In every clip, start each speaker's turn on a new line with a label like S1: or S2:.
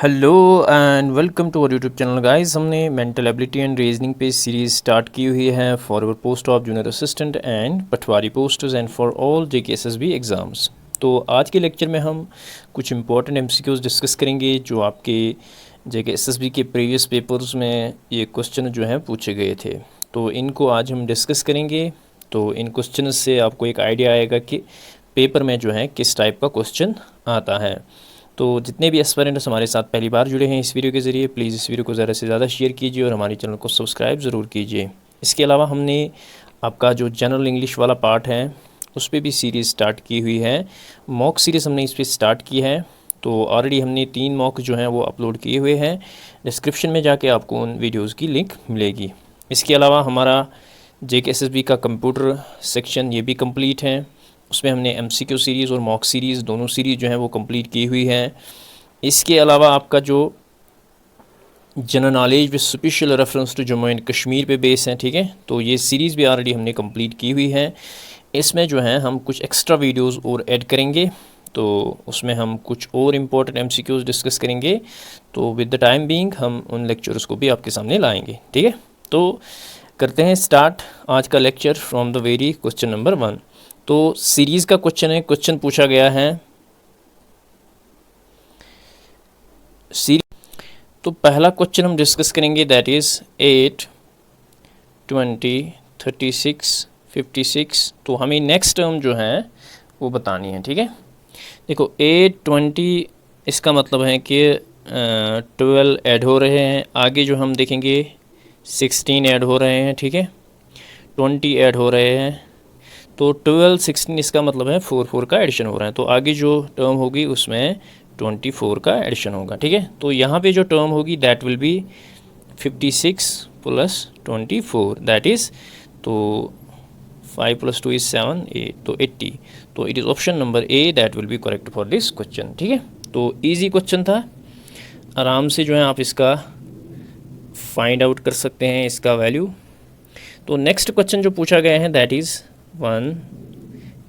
S1: Hello and welcome to our YouTube channel guys. हमने mental ability and reasoning पे series start की हुई है for our post of junior assistant and patwari posts and for all JKSSB exams. तो आज के lecture में हम कुछ इंपॉर्टेंट एमसीक्यूज़ डिस्कस करेंगे जो आपके जेकेएसएसबी के प्रीवियस पेपर्स में ये क्वेश्चन जो हैं पूछे गए थे। तो इनको आज हम डिस्कस करेंगे। तो इन क्वेश्चन से आपको एक आइडिया आएगा कि पेपर में जो है किस टाइप का क्वेश्चन आता है। तो जितने भी एस्पिरेंट्स हमारे साथ पहली बार जुड़े हैं इस वीडियो के ज़रिए, प्लीज़ इस वीडियो को ज़्यादा से ज़्यादा शेयर कीजिए और हमारे चैनल को सब्सक्राइब ज़रूर कीजिए। इसके अलावा हमने आपका जो जनरल इंग्लिश वाला पार्ट है उस पर भी सीरीज़ स्टार्ट की हुई है। मॉक सीरीज़ हमने इस पर स्टार्ट की है। तो ऑलरेडी हमने 3 मॉक जो हैं वो अपलोड किए हुए हैं। डिस्क्रिप्शन में जाके आपको उन वीडियोज़ की लिंक मिलेगी। इसके अलावा हमारा जेकेएसएसबी का कंप्यूटर सेक्शन ये भी कंप्लीट है। उसमें हमने एमसीक्यू सीरीज़ और मॉक सीरीज़ दोनों सीरीज़ जो है वो कंप्लीट की हुई है। इसके अलावा आपका जो general knowledge with special reference to Jammu and Kashmir पे बेस है, ठीक है, तो ये सीरीज़ भी ऑलरेडी हमने कंप्लीट की हुई है। इसमें जो है हम कुछ एक्स्ट्रा वीडियोस और ऐड करेंगे। तो उसमें हम कुछ और इम्पोर्टेंट एमसीक्यूज़ डिस्कस करेंगे। तो विद द टाइम बीइंग हम उन लेक्चर्स को भी आपके सामने लाएंगे, ठीक है। तो करते हैं स्टार्ट आज का lecture from the very question number 1। तो सीरीज़ का क्वेश्चन है, क्वेश्चन पूछा गया है तो पहला क्वेश्चन हम डिस्कस करेंगे दैट इज़ 8, 20, 36, 56। तो हमें नेक्स्ट टर्म जो है वो बतानी है, ठीक है। देखो 8, 20 इसका मतलब है कि 12 ऐड हो रहे हैं। आगे जो हम देखेंगे 16 ऐड हो रहे हैं, ठीक है, 20 ऐड हो रहे हैं। तो 12, 16 इसका मतलब है 4 का एडिशन हो रहा है। तो आगे जो टर्म होगी उसमें 24 का एडिशन होगा, ठीक है। तो यहाँ पे जो टर्म होगी that will B 56 + 24 that is, तो 5 + 2 = 7, 8, तो 80। तो it is option number A that will be correct for this question, ठीक है। तो ईजी क्वेश्चन था, आराम से जो है आप इसका फाइंड आउट कर सकते हैं इसका वैल्यू। तो नेक्स्ट क्वेश्चन जो पूछा गया है दैट इज़ 1,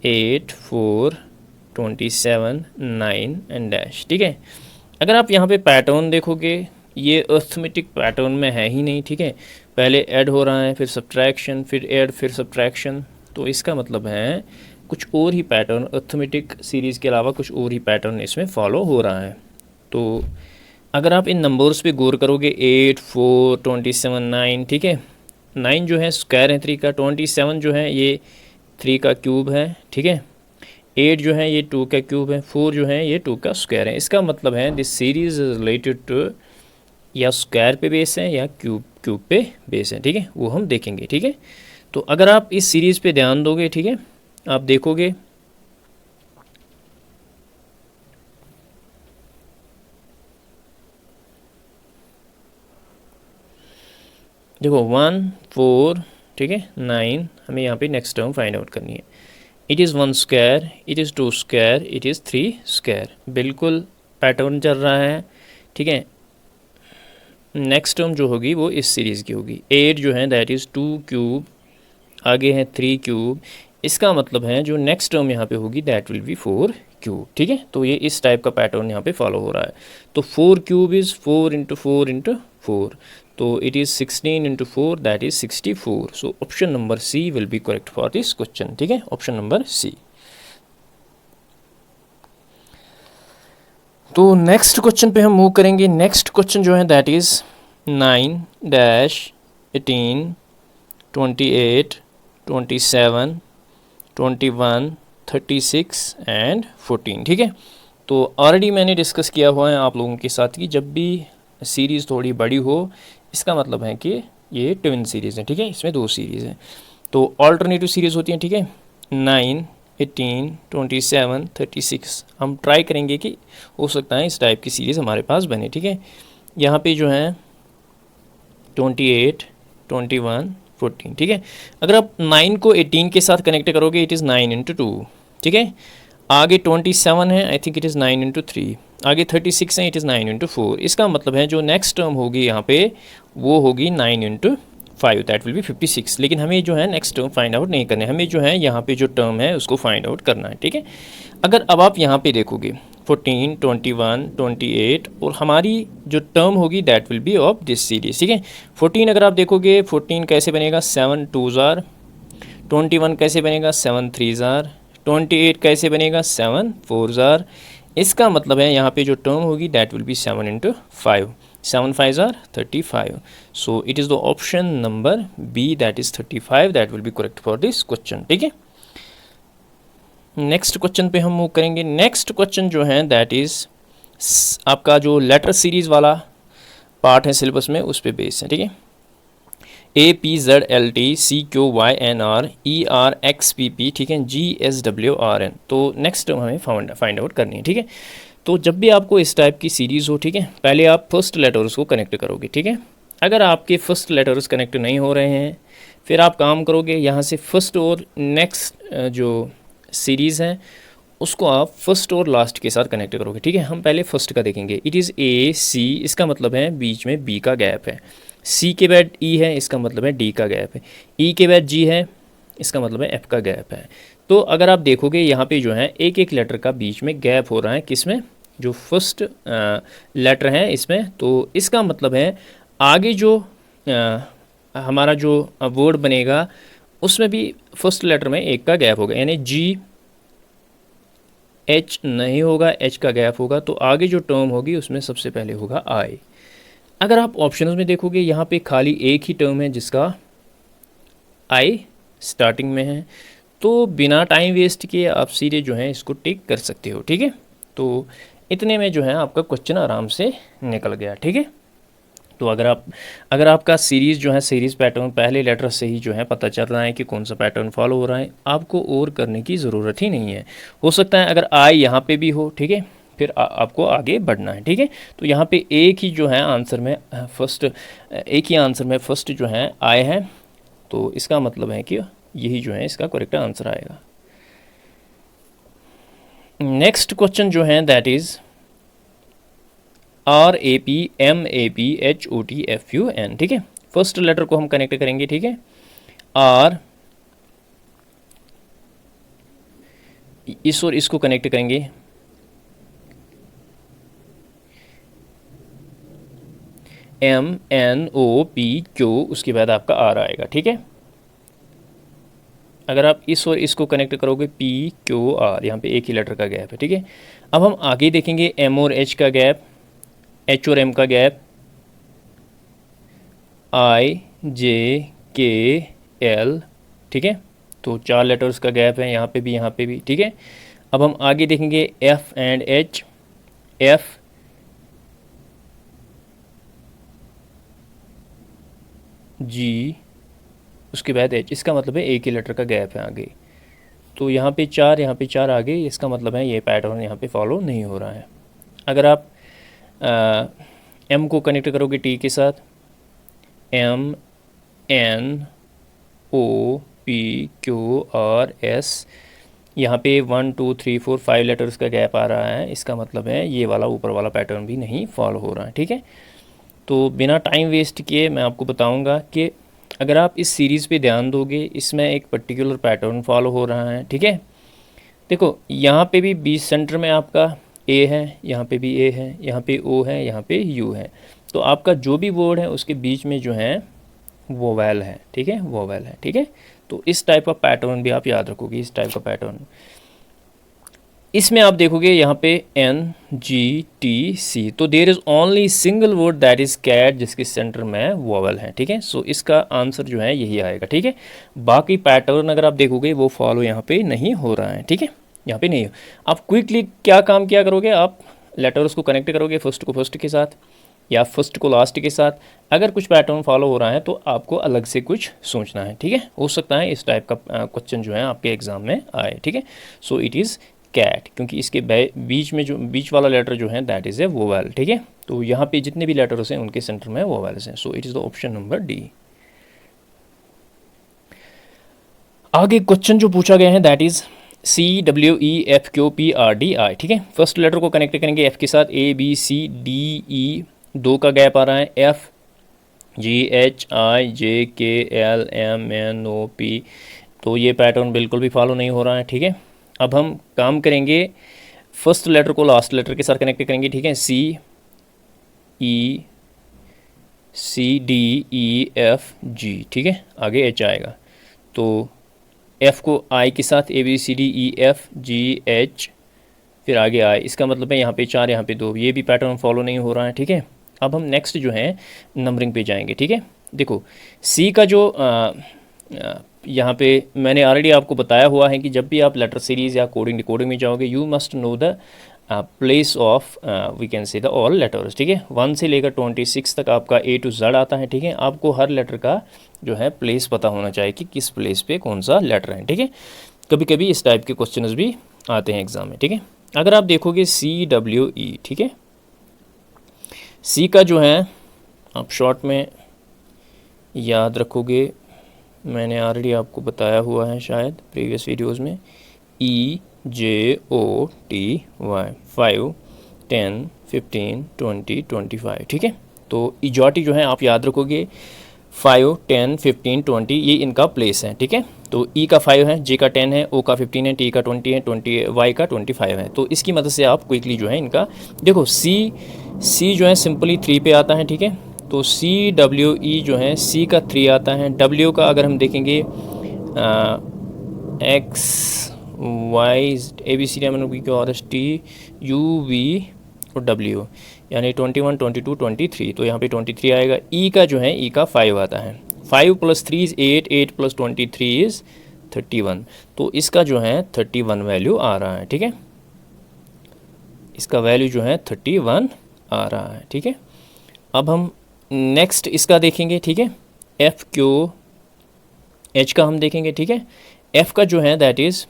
S1: 8, 4, 27, 9 एंड डैश, ठीक है। अगर आप यहाँ पे पैटर्न देखोगे ये अर्थमेटिक पैटर्न में है ही नहीं, ठीक है। पहले ऐड हो रहा है, फिर सब्ट्रैक्शन, फिर ऐड, फिर सब्ट्रैक्शन। तो इसका मतलब है कुछ और ही पैटर्न अर्थमेटिक सीरीज़ के अलावा कुछ और ही पैटर्न इसमें फॉलो हो रहा है। तो अगर आप इन नंबर्स पे गौर करोगे 8, 4, 27, 9, ठीक है। 9 जो है स्क्वायर है 3 का, 27 जो है ये 3 का क्यूब है, ठीक है। 8 जो है ये 2 का क्यूब है, 4 जो है ये 2 का स्क्वायर है। इसका मतलब है this series is related to या स्क्वायर पे बेस है या क्यूब पे बेस है, ठीक है, वो हम देखेंगे, ठीक है। तो अगर आप इस सीरीज़ पे ध्यान दोगे, ठीक है, आप देखोगे देखो 1, 4, ठीक है, 9, हमें यहाँ पे नेक्स्ट टर्म फाइंड आउट करनी है। It is 1 square, it is 2 square, it is 3 square. बिल्कुल पैटर्न चल रहा है, ठीक है। नेक्स्ट टर्म जो होगी वो इस सीरीज़ की होगी। 8 जो है दैट इज़ 2 क्यूब, आगे है 3 क्यूब। इसका मतलब है जो नेक्स्ट टर्म यहाँ पे होगी दैट विल बी 4 क्यूब, ठीक है। तो ये इस टाइप का पैटर्न यहाँ पे फॉलो हो रहा है। तो 4 क्यूब इज़ 4 × 4 × 4, तो it is 16 × 4 that is 64। So option number C will be correct for this question, ठीक है, ऑप्शन नंबर सी। तो नेक्स्ट क्वेश्चन पे हम मूव करेंगे। नेक्स्ट क्वेश्चन जो है दैट इज़ 9, 18, 28, 27, 21, 36 एंड 14, ठीक है। तो ऑलरेडी मैंने डिस्कस किया हुआ है आप लोगों के साथ कि जब भी सीरीज़ थोड़ी बड़ी हो इसका मतलब है कि ये ट्विन सीरीज़ है, ठीक है, इसमें 2 सीरीज़ हैं। तो ऑल्टरनेटिव सीरीज़ होती हैं, ठीक है। 9, 18, 27, 36 हम ट्राई करेंगे कि हो सकता है इस टाइप की सीरीज़ हमारे पास बने, ठीक है। यहाँ पे जो है 28, 21, 14, ठीक है। अगर आप 9 को 18 के साथ कनेक्ट करोगे इट इज़ 9 × 2, ठीक है। आगे 27 है, आई थिंक इट इज़ 9 × 3। आगे 36 है, इट इज़ 9 × 4। इसका मतलब है जो नेक्स्ट टर्म होगी यहाँ पे वो होगी 9 × 5 दैट विल बी 56। लेकिन हमें जो है नेक्स्ट टर्म फाइंड आउट नहीं करना है, हमें जो है यहाँ पे जो टर्म है उसको फाइंड आउट करना है, ठीक है। अगर अब आप यहाँ पे देखोगे 14, 21, 28 और हमारी जो टर्म होगी that will B of this series, ठीक है। 14 अगर आप देखोगे 14 कैसे बनेगा, 7 2s आर। 21 कैसे बनेगा, 7 3s आर। 28 कैसे बनेगा, 7 4s आर। इसका मतलब है यहाँ पे जो टर्म होगी that will be 7 into 5, 7 5s are 35। So it is the option number B that is 35 that will be correct for this question, ठीक है। नेक्स्ट क्वेश्चन पे हम मूव करेंगे। नेक्स्ट क्वेश्चन जो है दैट इज़ आपका जो लेटर सीरीज़ वाला पार्ट है सिलेबस में उस पे बेस है, ठीक है। APZLT CQYNR ERXPP, ठीक है, GSWRN। तो नेक्स्ट टर्म हमें फाइंड आउट करनी है, ठीक है। तो जब भी आपको इस टाइप की सीरीज़ हो, ठीक है, पहले आप फर्स्ट लेटर्स को कनेक्ट करोगे, ठीक है। अगर आपके फर्स्ट लेटर्स कनेक्ट नहीं हो रहे हैं फिर आप काम करोगे यहाँ से फर्स्ट और नेक्स्ट जो सीरीज़ है उसको आप फर्स्ट और लास्ट के साथ कनेक्ट करोगे, ठीक है। हम पहले फर्स्ट का देखेंगे। इट इज़ AC, इसका मतलब है बीच में B का गैप है। C के बाद E है, इसका मतलब है D का गैप है। E के बाद G है, इसका मतलब है F का गैप है। तो अगर आप देखोगे यहाँ पे जो है एक एक लेटर का बीच में गैप हो रहा है, किसमें, जो फर्स्ट लेटर है इसमें। तो इसका मतलब है आगे जो हमारा जो वर्ड बनेगा उसमें भी फर्स्ट लेटर में एक का गैप होगा, यानी GH नहीं होगा, H का गैप होगा। तो आगे जो टर्म होगी उसमें सबसे पहले होगा I। अगर आप ऑप्शंस में देखोगे यहाँ पे खाली एक ही टर्म है जिसका I स्टार्टिंग में है, तो बिना टाइम वेस्ट किए आप सीधे जो है इसको टिक कर सकते हो, ठीक है। तो इतने में जो है आपका क्वेश्चन आराम से निकल गया, ठीक है। तो अगर आपका सीरीज़ जो है सीरीज़ पैटर्न पहले लेटर से ही जो है पता चल रहा है कि कौन सा पैटर्न फॉलो हो रहा है, आपको और करने की ज़रूरत ही नहीं है। हो सकता है अगर आई यहाँ पे भी हो, ठीक है, फिर आपको आगे बढ़ना है, ठीक है। तो यहाँ पे एक ही जो है आंसर में फर्स्ट, एक ही आंसर में फर्स्ट जो है आई है, तो इसका मतलब है कि यही जो है इसका करेक्ट आंसर आएगा। नेक्स्ट क्वेश्चन जो है दैट इज़ RAPMAPHOTFUN, ठीक है। फर्स्ट लेटर को हम कनेक्ट करेंगे, ठीक है। R, इस और इसको कनेक्ट करेंगे, MNOPQ, उसके बाद आपका R आएगा, ठीक है। अगर आप इस और इसको कनेक्ट करोगे PQR, यहाँ पे एक ही लेटर का गैप है, ठीक है। अब हम आगे देखेंगे M और H का गैप, H और M का गैप, IJKL, ठीक है। तो 4 लेटर्स का गैप है यहाँ पे भी, ठीक है। अब हम आगे देखेंगे F and H, F G, उसके बाद H, इसका मतलब है एक ही लेटर का गैप है आगे। तो यहाँ पे 4 आगे, इसका मतलब है ये पैटर्न यहाँ पे फॉलो नहीं हो रहा है। अगर आप M को कनेक्ट करोगे T के साथ, MNOPQRS, यहाँ पे 1 2 3 4 5 लेटर्स का गैप आ रहा है, इसका मतलब है ये वाला ऊपर वाला पैटर्न भी नहीं फॉलो हो रहा है, ठीक है। तो बिना टाइम वेस्ट किए मैं आपको बताऊंगा कि अगर आप इस सीरीज़ पे ध्यान दोगे इसमें एक पर्टिकुलर पैटर्न फॉलो हो रहा है, ठीक है। देखो यहाँ पे भी बीच सेंटर में आपका A है, यहाँ पे भी A है, यहाँ पे O है, यहाँ पे U है। तो आपका जो भी वर्ड है उसके बीच में जो है वोवेल है, ठीक है, वोवेल है, ठीक है। तो इस टाइप का पैटर्न भी आप याद रखोगे, इस टाइप का पैटर्न। इसमें आप देखोगे यहाँ पे NGTC, तो there is only single word that is cat, जिसके सेंटर में वोवेल है, ठीक है। सो इसका आंसर जो है यही आएगा, ठीक है। बाकी पैटर्न अगर आप देखोगे वो फॉलो यहाँ पे नहीं हो रहा है, ठीक है, यहाँ पे नहीं हो। आप क्विकली क्या काम किया करोगे, आप लेटर्स को कनेक्ट करोगे फर्स्ट को फर्स्ट के साथ या फर्स्ट को लास्ट के साथ। अगर कुछ पैटर्न फॉलो हो रहा है तो आपको अलग से कुछ सोचना है, ठीक है। हो सकता है इस टाइप का क्वेश्चन जो है आपके एग्जाम में आए, ठीक है। सो इट इज़ कैट, क्योंकि इसके बीच में जो बीच वाला लेटर जो है दैट इज़ ए वोवेल, ठीक है। तो यहाँ पे जितने भी लेटर्स हैं उनके सेंटर में वोवेल्स हैं। सो it is the option number D. आगे क्वेश्चन जो पूछा गया है दैट इज़ CWEFQPRDI, ठीक है। फर्स्ट लेटर को कनेक्ट करेंगे F के साथ, ABCDE 2 का गैप आ रहा है, F GHIJKLMNOP, तो ये पैटर्न बिल्कुल भी फॉलो नहीं हो रहा है, ठीक है। अब हम काम करेंगे, फर्स्ट लेटर को लास्ट लेटर के साथ कनेक्ट करेंगे, ठीक है। CECDEFG, ठीक है, आगे H आएगा, तो F को I के साथ ABCDEFGH, फिर आगे I, इसका मतलब है यहाँ पे 4, यहाँ पे 2, ये भी पैटर्न फॉलो नहीं हो रहा है, ठीक है। अब हम नेक्स्ट जो है नंबरिंग पे जाएंगे, ठीक है। देखो C का जो यहाँ पे मैंने ऑलरेडी आपको बताया हुआ है कि जब भी आप लेटर सीरीज़ या कोडिंग डिकोडिंग में जाओगे, you must know the place of we can say the all letters, ठीक है। 1 से लेकर 26 तक आपका A to Z आता है, ठीक है। आपको हर लेटर का जो है प्लेस पता होना चाहिए कि किस प्लेस पे कौन सा लेटर है, ठीक है। कभी कभी इस टाइप के क्वेश्चंस भी आते हैं एग्ज़ाम में, ठीक है। अगर आप देखोगे CWE, ठीक है, C का जो है आप शॉर्ट में याद रखोगे, मैंने ऑलरेडी आपको बताया हुआ है शायद प्रीवियस वीडियोस में, EJOTY, 5, 10, 15, 20, 25, ठीक है। तो EJOTY जो है आप याद रखोगे, 5, 10, 15, 20 ये इनका प्लेस है, ठीक है। तो E का 5 है, J का 10 है, O का 15 है, T का 20 है, Y का 25 है। तो इसकी मदद से आप क्विकली जो है इनका देखो, C जो है सिंपली 3 पे आता है, ठीक है। तो CWE जो है C का 3 आता है, W का अगर हम देखेंगे X Y ABCD UV और W, यानी 21, 22, 23, तो यहाँ पे 23 आएगा। E का जो है E का 5 आता है, 5 + 3 is 8, 8 + 23 is 31, तो इसका जो है 31 वैल्यू आ रहा है, ठीक है। इसका वैल्यू जो है 31 आ रहा है, ठीक है। अब हम नेक्स्ट इसका देखेंगे, ठीक है। FQH का हम देखेंगे, ठीक है। F का जो है दैट इज़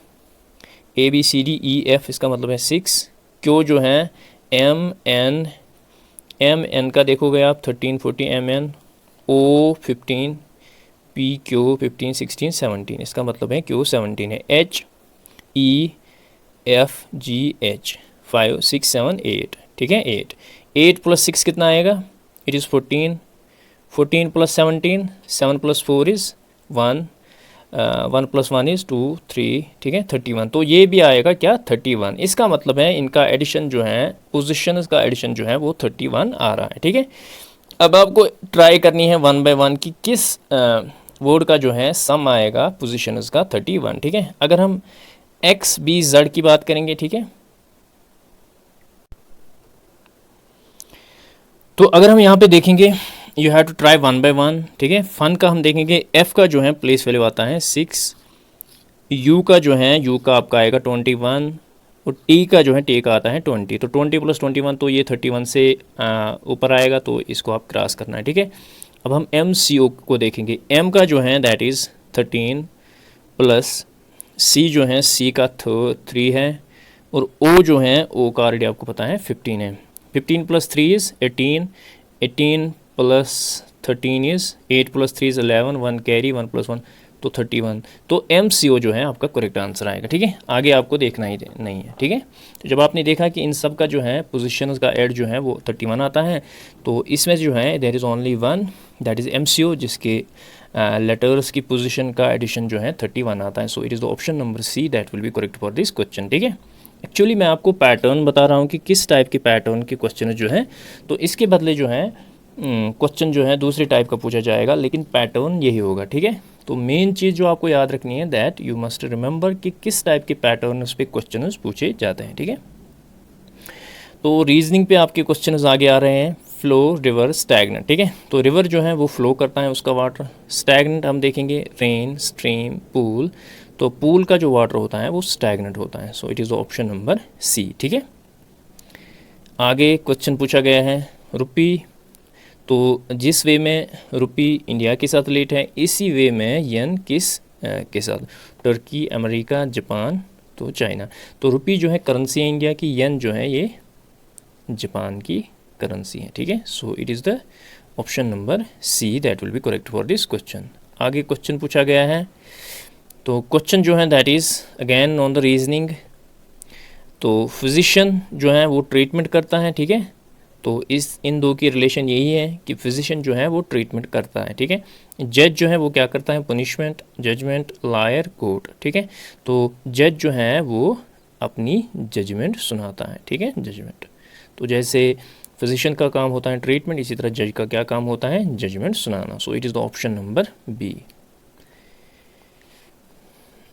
S1: ABCDEF, इसका मतलब है 6। Q जो है MN का देखोगे आप 13, 14, MN, O 15, PQ 15, 16, 17, इसका मतलब है Q 17 है। HEFGH 5, 6, 7, 8, ठीक है। 8 + 6 कितना आएगा, इट इज़ 14, 14 + 17, 7 + 4 इज़ 1, 1 + 1 इज़ 2, 3, ठीक है, 31, तो ये भी आएगा क्या 31। इसका मतलब है इनका एडिशन जो है, पोजीशंस का एडिशन जो है वो 31 आ रहा है, ठीक है। अब आपको ट्राई करनी है 1 by 1 की किस वर्ड का जो है सम आएगा पोजीशंस का 31, ठीक है। अगर हम XBZ की बात करेंगे, ठीक है, तो अगर हम यहाँ पे देखेंगे you have to try 1 by 1, ठीक है। फन का हम देखेंगे, F का जो है प्लेस वैल्यू आता है 6, U का जो है U का आपका आएगा 21, और T का जो है T का आता है 20, तो 20 + 21 तो ये 31 से ऊपर आएगा, तो इसको आप क्रॉस करना है, ठीक है। अब हम MCO को देखेंगे, M का जो है दैट इज़ 13 प्लस C जो है C का 3 है, और O जो है O का ऑलरेडी आपको पता है 15 है। 15 + 3 इज़ 18, 18 + 13 इज़ 8 + 3 इज़ 11, 1 कैरी, 1 + 1 तो 31, तो MCO जो है आपका करेक्ट आंसर आएगा, ठीक है। आगे आपको देखना ही नहीं है, ठीक है। तो जब आपने देखा कि इन सब का जो है पोजीशंस का ऐड जो है वो 31 आता है, तो इसमें जो है there is only one that is MCO, जिसके लेटर्स की पोजीशन का एडिशन जो है 31 आता है। So it is the option number C that will be correct for this question, ठीक है। एक्चुअली मैं आपको पैटर्न बता रहा हूँ कि किस टाइप के पैटर्न के क्वेश्चन जो है, तो इसके बदले जो है क्वेश्चन जो है दूसरे टाइप का पूछा जाएगा, लेकिन पैटर्न यही होगा, ठीक है। तो मेन चीज़ जो आपको याद रखनी है दैट यू मस्ट रिमेंबर कि किस टाइप के पैटर्न पे क्वेश्चन पूछे जाते हैं, ठीक है। तो रीजनिंग पे आपके क्वेश्चन आगे आ रहे हैं, फ्लो, रिवर, स्टैगनेंट, ठीक है। तो रिवर जो है वो फ्लो करता है उसका वाटर, स्टैगनेंट हम देखेंगे रेन, स्ट्रीम, पूल, तो पूल का जो वाटर होता है वो स्टैगनेंट होता है। So it is option number C, ठीक है। आगे क्वेश्चन पूछा गया है रुपी, तो जिस वे में रुपी इंडिया के साथ रिलेट है, इसी वे में येन किस के साथ, टर्की, अमेरिका, जापान, तो चाइना। तो रुपी जो है करेंसी है इंडिया की, येन जो है ये जापान की करेंसी है, ठीक है। So it is the option number C that will be correct for this question. आगे क्वेश्चन पूछा गया है, तो क्वेश्चन जो है that is again on the reasoning. तो फिजिशियन जो है वो ट्रीटमेंट करता है, ठीक है। तो इन दो की रिलेशन यही है कि फिजिशियन जो है वो ट्रीटमेंट करता है, ठीक है। जज जो है वो क्या करता है, पनिशमेंट, जजमेंट, लायर, कोर्ट, ठीक है। तो जज जो है वो अपनी जजमेंट सुनाता है, ठीक है, जजमेंट। तो जैसे फिजिशियन का काम होता है ट्रीटमेंट, इसी तरह जज का क्या काम होता है, जजमेंट सुनाना। So it is the option number B.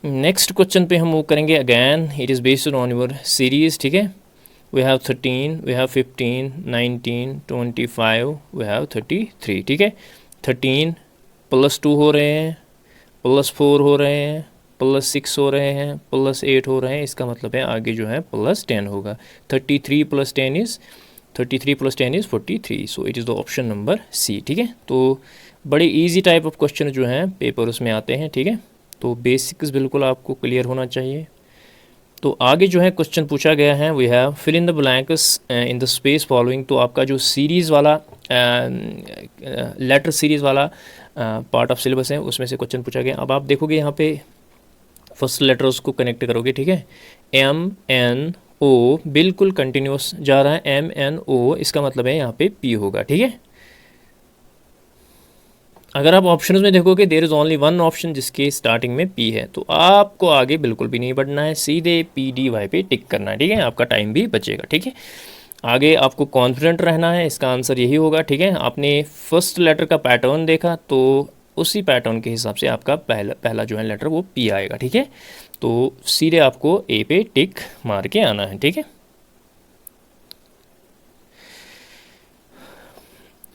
S1: Next question पे हम मूव करेंगे। Again it is based on your series, ठीक है। We have 13, we have 15, 19, 25, we have 33, ठीक है। 13 +2 हो रहे हैं, +4 हो रहे हैं, +6 हो रहे हैं, +8 हो रहे हैं, इसका मतलब है आगे जो है +10 होगा। 33 + 10 is 43 so it is the option number C, ठीक है। तो बड़े इजी टाइप ऑफ क्वेश्चन जो हैं पेपर उसमें आते हैं, ठीक है। तो बेसिक्स बिल्कुल आपको क्लियर होना चाहिए। तो आगे जो है क्वेश्चन पूछा गया है, we have fill in the blanks in the space following. तो आपका जो सीरीज़ वाला लेटर सीरीज़ वाला पार्ट ऑफ सिलेबस है उसमें से क्वेश्चन पूछा गया। अब आप देखोगे यहाँ पे फर्स्ट लेटर उसको कनेक्ट करोगे, ठीक है। MNO बिल्कुल कंटिन्यूस जा रहा है, MNO इसका मतलब है यहाँ पे P होगा, ठीक है। अगर आप ऑप्शंस में देखोगे there is only one option जिसके स्टार्टिंग में P है, तो आपको आगे बिल्कुल भी नहीं बढ़ना है, सीधे PDY पे टिक करना है, ठीक है। आपका टाइम भी बचेगा, ठीक है। आगे आपको कॉन्फिडेंट रहना है, इसका आंसर यही होगा, ठीक है। आपने फर्स्ट लेटर का पैटर्न देखा तो उसी पैटर्न के हिसाब से आपका पहला जो है लेटर वो P आएगा, ठीक है। तो सीधे आपको A पे टिक मार के आना है, ठीक है।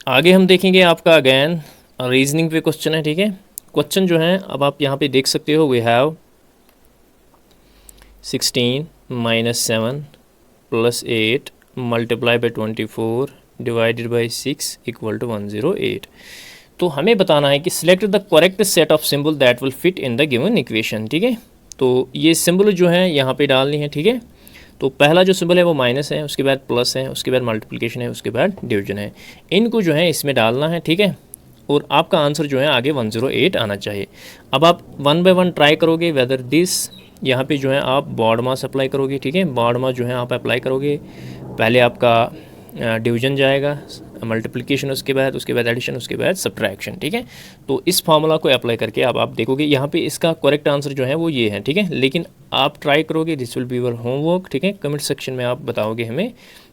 S1: आगे हम देखेंगे आपका अगैन रीजनिंग पे क्वेश्चन है, ठीक है। क्वेश्चन जो है अब आप यहाँ पे देख सकते हो, we have 16 - 7 + 8 multiply by 24 divided by 6 = 108। तो हमें बताना है कि select the correct set of symbol that will fit in the given equation, ठीक है। तो ये सिंबल जो है यहाँ पे डालनी है, ठीक है। तो पहला जो सिंबल है वो माइनस है, उसके बाद प्लस है, उसके बाद मल्टीप्लिकेशन है, उसके बाद डिवीजन है। इनको जो है इसमें डालना है, ठीक है। और आपका आंसर जो है आगे 108 आना चाहिए। अब आप 1 बाय 1 ट्राई करोगे वेदर दिस, यहाँ पे जो है आप बॉड मास अप्लाई करोगे, ठीक है। बॉड मास जो है आप अप्लाई करोगे, पहले आपका डिवीजन जाएगा, मल्टीप्लिकेशन उसके बाद एडिशन, उसके बाद सब्ट्रैक्शन, ठीक है। तो इस फार्मूला को अप्लाई करके अब आप देखोगे यहाँ पे इसका करेक्ट आंसर जो है वो ये है, ठीक है। लेकिन आप ट्राई करोगे, this will be your homework, ठीक है। कमेंट सेक्शन में आप बताओगे हमें,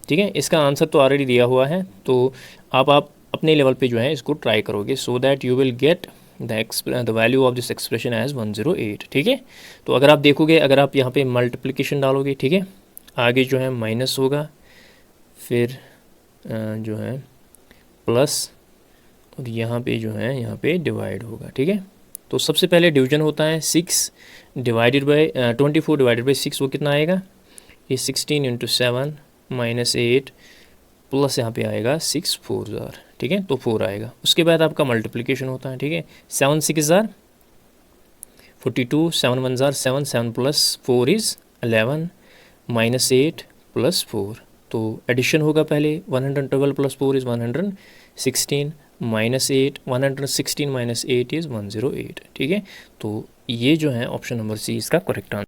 S1: ठीक है। इसका आंसर तो ऑलरेडी दिया हुआ है, तो आप अपने लेवल पे जो है इसको ट्राई करोगे, so that you will get the value of this expression as 108, ठीक है। तो अगर आप देखोगे, अगर आप यहाँ पे मल्टीप्लिकेशन डालोगे, ठीक है, आगे जो है माइनस होगा, फिर जो है प्लस, और यहाँ पे जो है यहाँ पे डिवाइड होगा, ठीक है। तो सबसे पहले डिवीजन होता है 6 डिवाइडेड बाई 24 डिवाइडेड बाई 6, वो कितना आएगा, ये 16 × 7 - 8 प्लस यहाँ पे आएगा 6 4 ज़ार, ठीक है। तो 4 आएगा। उसके बाद आपका मल्टीप्लिकेशन होता है, ठीक है। 7 6 ज़ार 42, 7 1 ज़ार 7, 7 + 4 इज़ 11 -8 + 4। तो एडिशन होगा पहले, 112 + 4 इज़ 116 -8, 116 - 8 इज़ 108, ठीक है। तो ये जो है ऑप्शन नंबर सी इसका करेक्ट आंसर